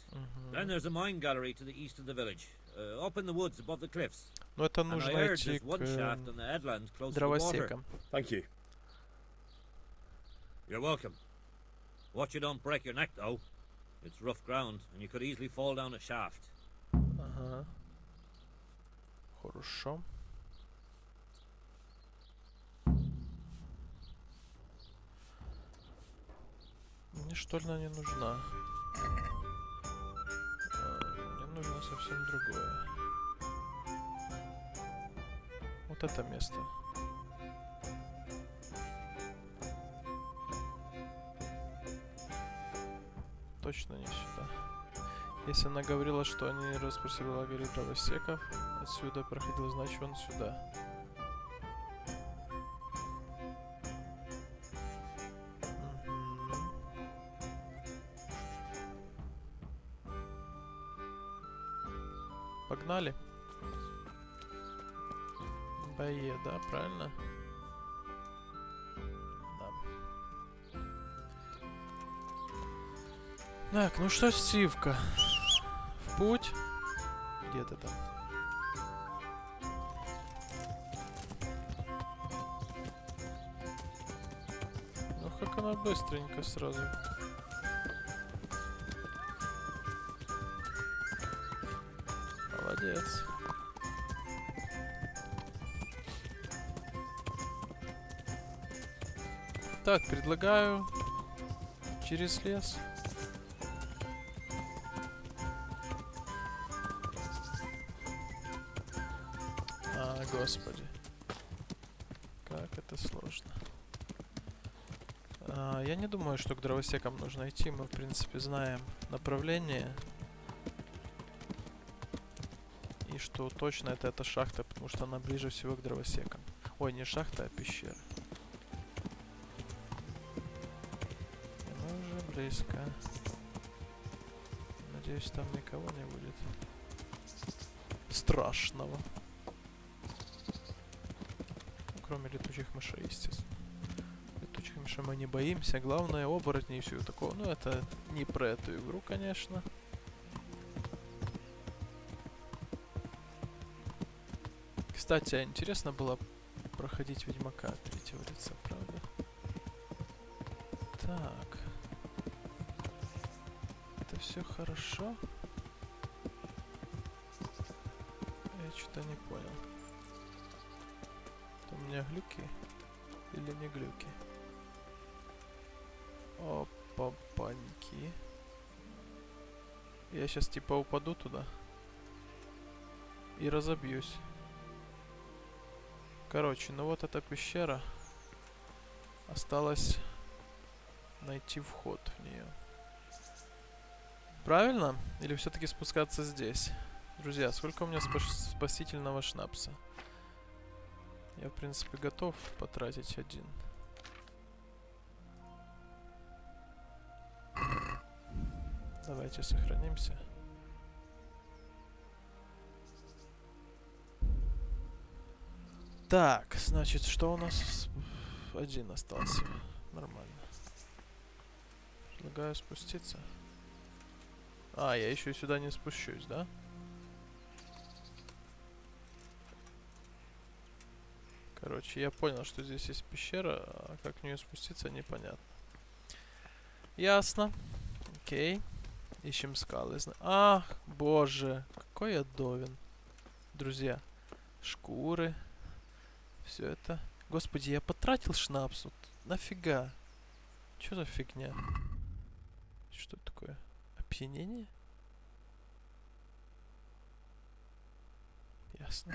Then there's a mine gallery to the east of the village, up in the woods above the cliffs. Но это And I нужно heard идти there's one shaft on the headland к close to the water. дровосекам. Thank you. You're welcome. Watch you don't break your neck, though. It's rough ground, and you could easily fall down a shaft. Ага. Хорошо. Мне штольня не нужна. Мне нужно совсем другое. Вот это место. Точно не сюда. Если она говорила, что они расспросили лагерь дровосеков, отсюда проходил, значит он сюда. Погнали. Бое, да, правильно? Да. Так, ну что, Стивка? В путь? Где ты там? Ну как она быстренько сразу. Молодец. Так, предлагаю через лес. А, господи. Как это сложно. Я не думаю, что к дровосекам нужно идти. Мы, в принципе, знаем направление. И что точно это эта шахта, потому что она ближе всего к дровосекам. Ой, не шахта, а пещера. И мы уже близко. Надеюсь, там никого не будет страшного. Ну, кроме летучих мышей, естественно. Летучих мышей мы не боимся. Главное, оборотни и всего такого. Ну, это не про эту игру, конечно. Кстати, интересно было проходить Ведьмака от третьего лица, правда? Так. Это все хорошо? Я что-то не понял. Это у меня глюки или не глюки? Опа-паньки. Я сейчас типа упаду туда и разобьюсь. Короче, ну вот эта пещера. Осталось найти вход в нее. Правильно? Или все-таки спускаться здесь? Друзья, сколько у меня спасительного шнапса? Я, в принципе, готов потратить один. Давайте сохранимся. Так, значит, что у нас? Один остался. Нормально. Предлагаю спуститься. А, я еще и сюда не спущусь, да? Короче, я понял, что здесь есть пещера, а как в нее спуститься, непонятно. Ясно. Окей. Ищем скалы. Ах, боже, какой я довин. Друзья, шкуры. Все это. Господи, я потратил шнапс. Вот нафига? Что за фигня? Что это такое? Опьянение? Ясно.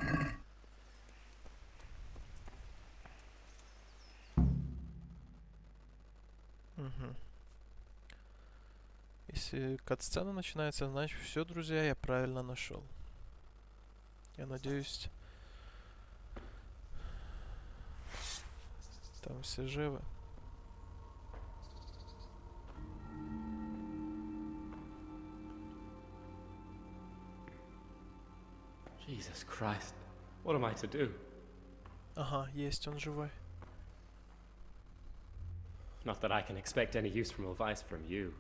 Угу. Если кат-сцена начинается, значит все, друзья, я правильно нашел. Я надеюсь, там все живы. Jesus Christ, what am I to do? Ага, есть, он живой. Not that I can expect any useful advice from you.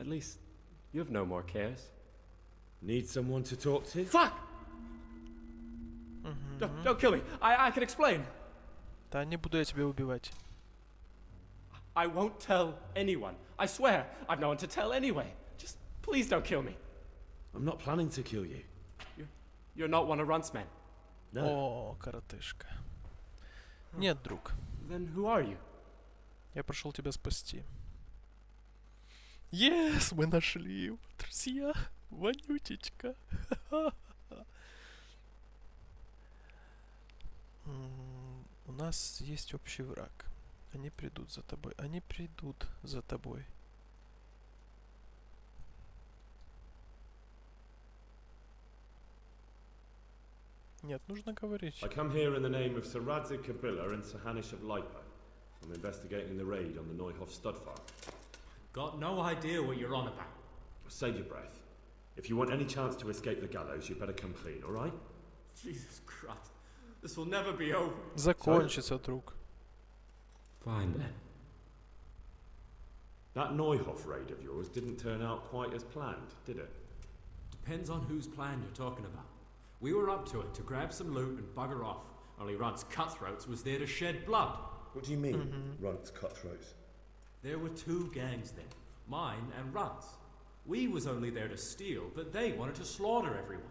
At least, you have no more cares. Need someone to talk to? Fuck! Don't kill me. I can explain. Да не буду я тебя убивать. I won't tell anyone. I swear, I've no one to tell anyway. Just please don't kill me. I'm not planning to kill you. You're not one of Runt's men. No. О, коротышка. Нет, друг. Then who are you? Я пришел тебя спасти. Yes, мы нашли его, друзья. Вонючечка. У нас есть общий враг. Они придут за тобой. Они придут за тобой. Нет, нужно говорить. I come here in the name of Sir Radzig Kabila and Sir Hanish of Lipa. I'm investigating the raid on the Neuhof stud farm. Got no idea what you're on about. Save your breath. If you want any chance to escape the gallows, you better come clean, all right? Jesus Christ. This will never be over. Закончится, друг. Fine then. That Neuhof raid of yours didn't turn out quite as planned, did it? Depends on whose plan you're talking about. We were up to it to grab some loot and bugger off. Only Runt's cutthroats was there to shed blood. What do you mean, Runt's cutthroats? There were two gangs then, mine and Runt's. We was only there to steal, but they wanted to slaughter everyone.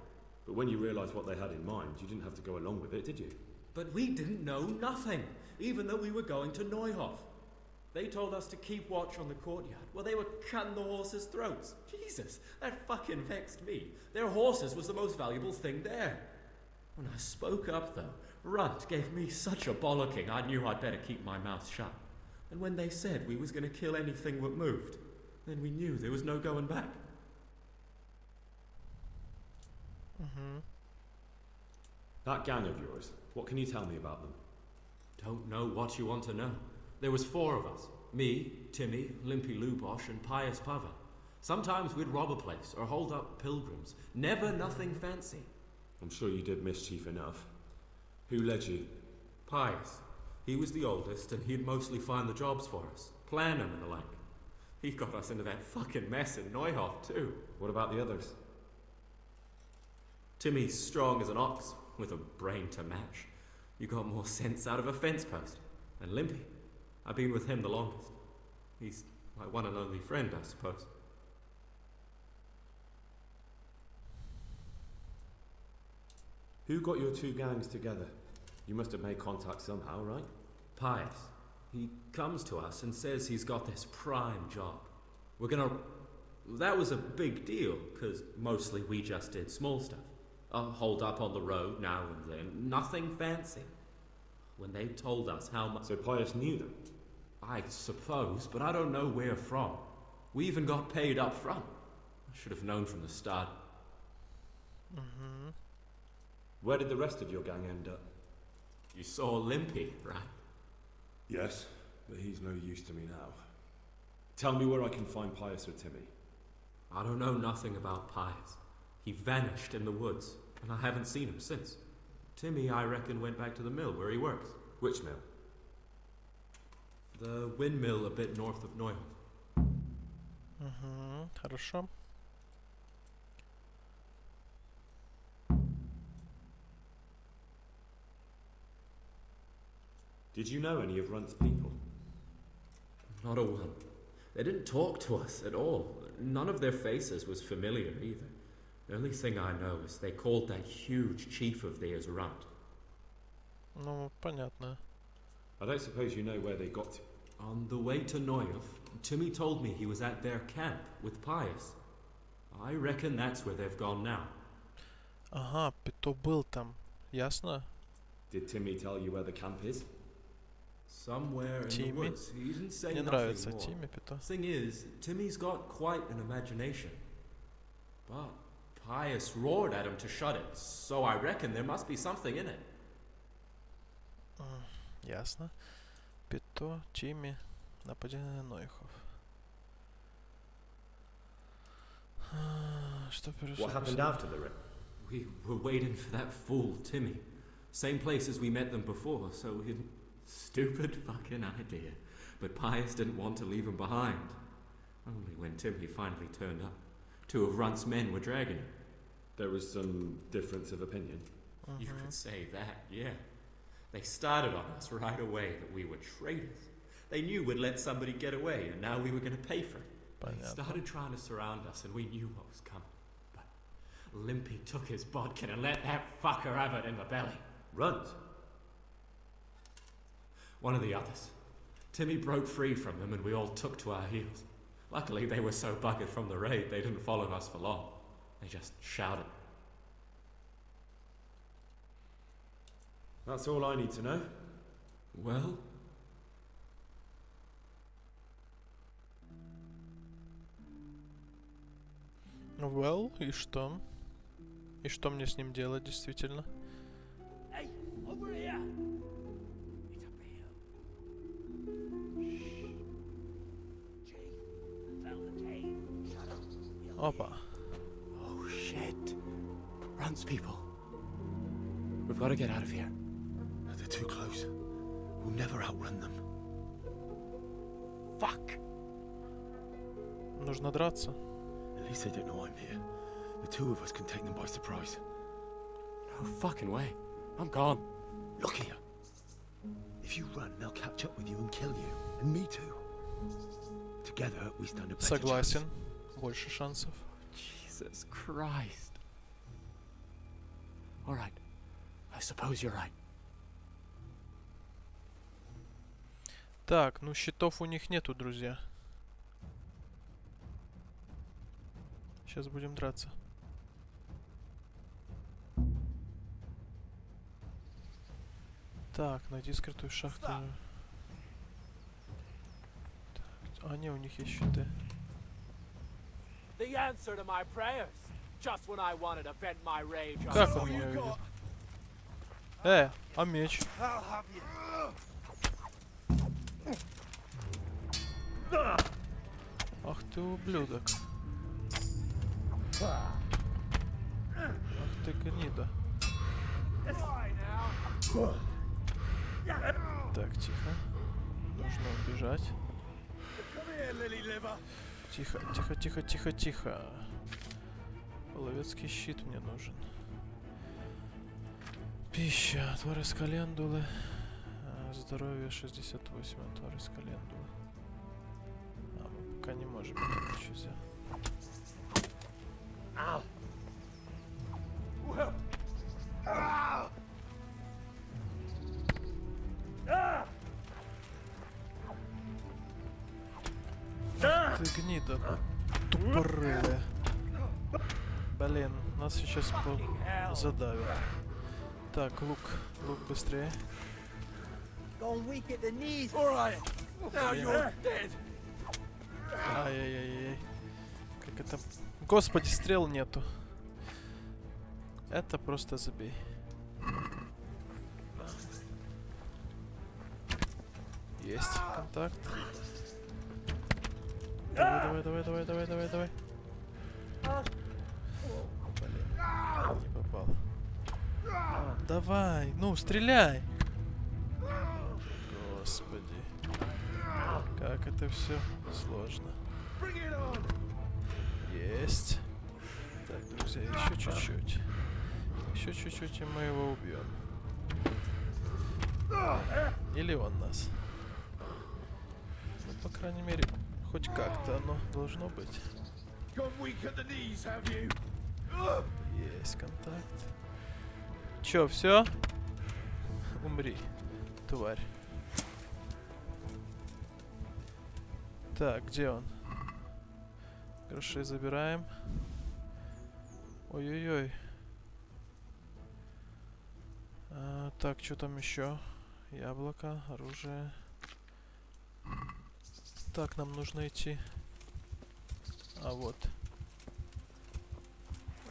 But when you realised what they had in mind, you didn't have to go along with it, did you? But we didn't know nothing, even though we were going to Neuhof. They told us to keep watch on the courtyard while they were cutting the horses' throats. Jesus, that fucking vexed me. Their horses was the most valuable thing there. When I spoke up, though, Runt gave me such a bollocking I knew I'd better keep my mouth shut. And when they said we was going to kill anything that moved, then we knew there was no going back. That gang of yours, what can you tell me about them? Don't know what you want to know. There was four of us. Me, Timmy, Limpy Lubosh, and Pius Pava. Sometimes we'd rob a place or hold up pilgrims. Never nothing fancy. I'm sure you did mischief enough. Who led you? Pius. He was the oldest, and he'd mostly find the jobs for us, plan them and the like. He got us into that fucking mess in Neuhof, too. What about the others? Timmy's strong as an ox, with a brain to match. You got more sense out of a fence post. And Limpy. I've been with him the longest. He's my one and only friend, I suppose. Who got your two gangs together? You must have made contact somehow, right? Pius. He comes to us and says he's got this prime job. We're gonna... That was a big deal, because mostly we just did small stuff. Hold up on the road now and then. Nothing fancy. When they told us how much... So Pius knew them? I suppose, but I don't know where from. We even got paid up front. I should have known from the start. Where did the rest of your gang end up? You saw Limpy, right? Yes, but he's no use to me now. Tell me where I can find Pius or Timmy. I don't know nothing about Pius. He vanished in the woods, and I haven't seen him since. Timmy, I reckon, went back to the mill where he works. Which mill? The windmill a bit north of Neuhof. Хорошо. Did you know any of Runt's people? Not a one. They didn't talk to us at all. None of their faces was familiar either. The only thing I know is they called that huge chief of theirs Runt. Ну, понятно. I don't suppose you know where they got to. On the way to Neuhof, Timmy told me he was at their camp with Pius. I reckon that's where they've gone now. Ага, Пито был там. Ясно? Did Timmy tell you where the camp is? Somewhere in the Timmy? woods. He didn't say Мне nothing нравится more. Тимми, Пито. Thing is, Timmy's got quite an imagination. But Pius roared at him to shut it, so I reckon there must be something in it. Ясно. Пито, Тимми, нападение на Нойхов. Что What happened after the rip? We were waiting for that fool, Timmy. Same place as we met them before, so we... Stupid fucking idea. But Pius didn't want to leave him behind. Only when Timmy finally turned up, 2 of Runt's men were dragging him. There was some difference of opinion. You could say that, yeah. They started on us right away that we were traitors. They knew we'd let somebody get away, and now we were going to pay for it. They started trying to surround us, and we knew what was coming. But Limpy took his bodkin and let that fucker have it in the belly. Runt? One of the others. Timmy broke free from them, and we all took to our heels. Luckily, they were so buggered from the raid, they didn't follow us for long. They just shouted. That's all I need to know. Well? Well, и что? И что мне с ним делать, действительно? Hey, over here! It's up here. Shh. Chief, tell the team. Shut up. Опа. Oh shit. Runs people. We've got to get out of here. They're too close. We'll never outrun them. Fuck. Нужно драться. At least they don't know I'm here. The 2 of us can take them by surprise. No fucking way. I'm gone. Look here. If you run, they'll catch up with you and kill you. And me too. Together, we stand a better Согласен. chance. Больше шансов. Jesus Christ. All right. I suppose you're right. Так, ну щитов у них нету, друзья. Сейчас будем драться. Так, найди скрытую шахту. Так, а не, у них есть щиты. The answer to my prayers. Just when I wanted to vent my rage on Как он меня видит? А меч? Ах ты ублюдок. Ах ты гнида. Так, тихо. Нужно убежать. Тихо, тихо, тихо, тихо, тихо. Половецкий щит мне нужен. Пища, отвар из календулы. Здоровье 68, отвар из календулы. А, мы пока не можем это ничего взять. Ты гнида тупорылая. Блин, нас сейчас задавят. Так, лук быстрее. Ай-яй-яй-яй. Как это... Господи, стрел нету. Это просто забей. Есть контакт. Давай, давай, давай, давай, давай, давай, давай. Блин, не попал. Давай, ну, стреляй. Господи. Как это все сложно. Есть. Так, друзья, еще чуть-чуть. Еще чуть-чуть, и мы его убьем. Или он нас. Ну, по крайней мере, хоть как-то оно должно быть. Есть контакт. Чё, все? Умри, тварь. Так, где он? Гроши забираем. Ой-ой-ой. Так, что там еще? Яблоко, оружие. Так, нам нужно идти. А вот.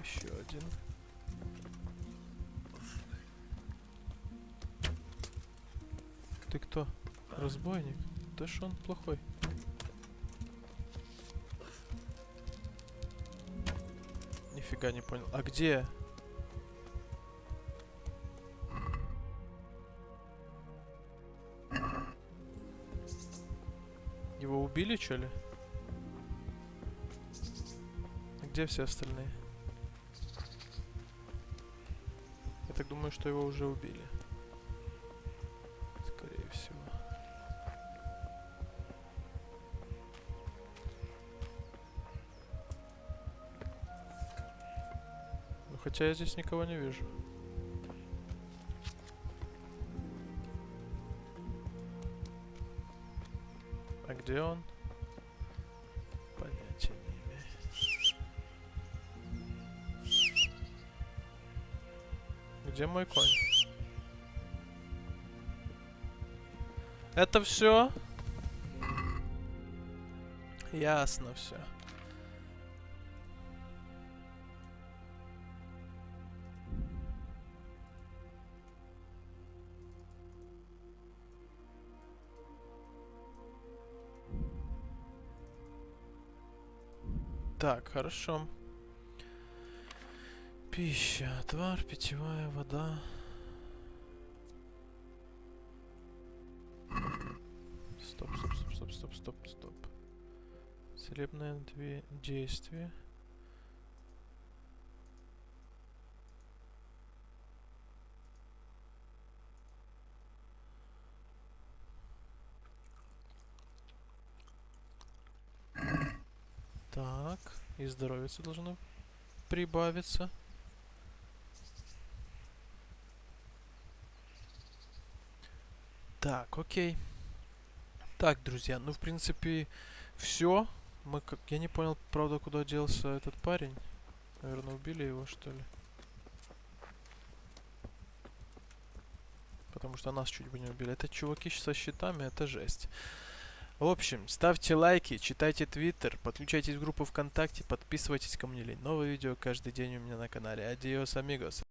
Еще один. Ты кто? Разбойник? Да ж он плохой. Нифига не понял. А где? убили, что ли? Где все остальные? Я так думаю, что его уже убили. Скорее всего. Ну, хотя я здесь никого не вижу. А где он? Понятия не имею. Где мой конь? Это все? Ясно все. Так, хорошо. Пища, отвар, питьевая вода. Стоп, стоп, стоп, стоп, стоп, стоп, стоп. Целебное действие. Так, и здоровье должно прибавиться. Так, окей. Так, друзья, ну в принципе все. Мы как я не понял, правда, куда делся этот парень. Наверное, убили его, что ли. Потому что нас чуть бы не убили. Это чуваки со щитами, это жесть. В общем, ставьте лайки, читайте твиттер, подключайтесь в группу ВКонтакте, подписывайтесь ко мне. Новые видео каждый день у меня на канале. Адиос, амигос.